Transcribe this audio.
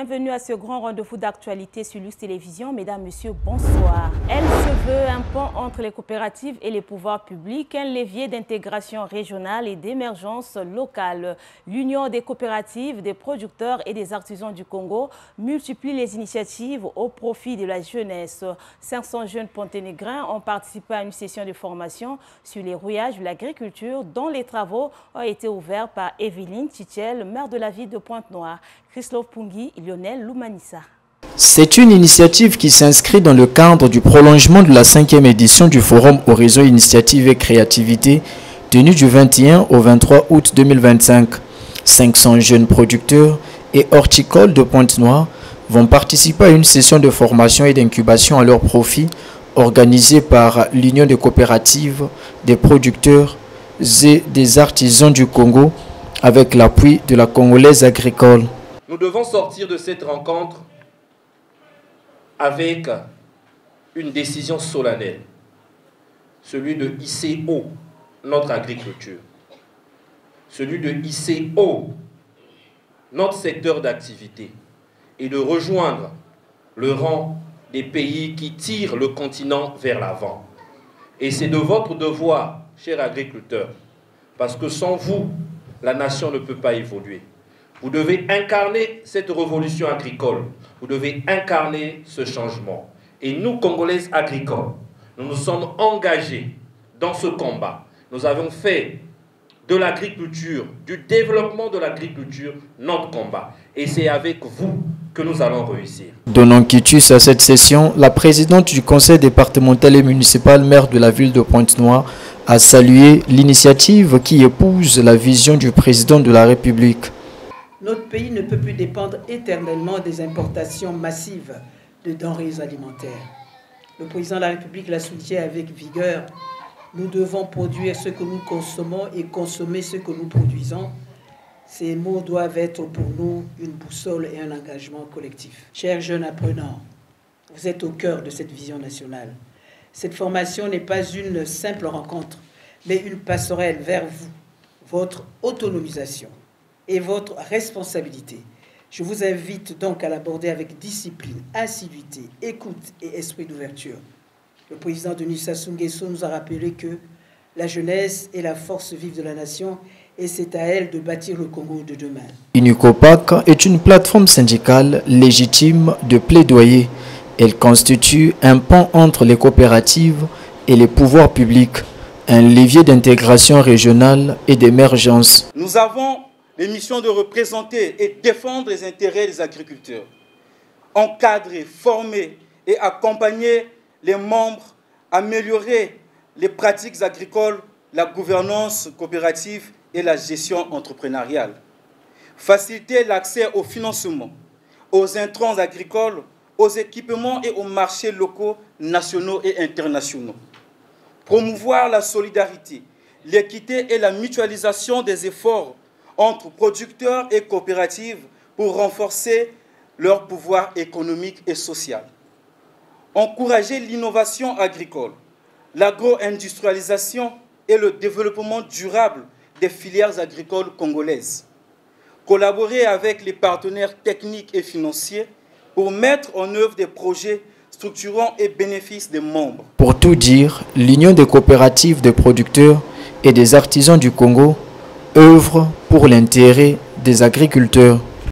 bienvenue à ce grand rendez-vous d'actualité sur Lux Télévision. Mesdames, Messieurs, bonsoir. Elle se veut un pont entre les coopératives et les pouvoirs publics, un levier d'intégration régionale et d'émergence locale. L'Union des coopératives, des producteurs et des artisans du Congo multiplie les initiatives au profit de la jeunesse. 500 jeunes ponténégrins ont participé à une session de formation sur les rouillages de l'agriculture dont les travaux ont été ouverts par Evelyne Titiel, maire de la ville de Pointe-Noire, Christophe Pungi et Lionel Loumanissa. C'est une initiative qui s'inscrit dans le cadre du prolongement de la 5e édition du Forum Horizon Initiative et Créativité tenu du 21 au 23 août 2025. 500 jeunes producteurs et horticoles de Pointe-Noire vont participer à une session de formation et d'incubation à leur profit organisée par l'Union des coopératives, des producteurs et des artisans du Congo avec l'appui de la Congolaise agricole. Nous devons sortir de cette rencontre avec une décision solennelle, celui de hisser haut notre agriculture, celui de hisser haut notre secteur d'activité et de rejoindre le rang des pays qui tirent le continent vers l'avant. Et c'est de votre devoir, chers agriculteurs, parce que sans vous, la nation ne peut pas évoluer. Vous devez incarner cette révolution agricole. Vous devez incarner ce changement. Et nous, Congolaises agricoles, nous nous sommes engagés dans ce combat. Nous avons fait de l'agriculture, du développement de l'agriculture, notre combat. Et c'est avec vous que nous allons réussir. Donnant quitus à cette session, la présidente du conseil départemental et municipal, maire de la ville de Pointe-Noire, a salué l'initiative qui épouse la vision du président de la République. Notre pays ne peut plus dépendre éternellement des importations massives de denrées alimentaires. Le président de la République la soutient avec vigueur. Nous devons produire ce que nous consommons et consommer ce que nous produisons. Ces mots doivent être pour nous une boussole et un engagement collectif. Chers jeunes apprenants, vous êtes au cœur de cette vision nationale. Cette formation n'est pas une simple rencontre, mais une passerelle vers vous, votre autonomisation et votre responsabilité. Je vous invite donc à l'aborder avec discipline, assiduité, écoute et esprit d'ouverture. Le président Denis Sassou Nguesso nous a rappelé que la jeunesse est la force vive de la nation et c'est à elle de bâtir le Congo de demain. UNICOPAC est une plateforme syndicale légitime de plaidoyer. Elle constitue un pont entre les coopératives et les pouvoirs publics, un levier d'intégration régionale et d'émergence. Nous avons l'émission de représenter et défendre les intérêts des agriculteurs, encadrer, former et accompagner les membres, améliorer les pratiques agricoles, la gouvernance coopérative et la gestion entrepreneuriale, faciliter l'accès au financement, aux intrants agricoles, aux équipements et aux marchés locaux, nationaux et internationaux, promouvoir la solidarité, l'équité et la mutualisation des efforts entre producteurs et coopératives pour renforcer leur pouvoir économique et social. Encourager l'innovation agricole, l'agro-industrialisation et le développement durable des filières agricoles congolaises. Collaborer avec les partenaires techniques et financiers pour mettre en œuvre des projets structurants et bénéfices des membres. Pour tout dire, l'Union des coopératives de producteurs et des artisans du Congo œuvre pour l'intérêt des agriculteurs.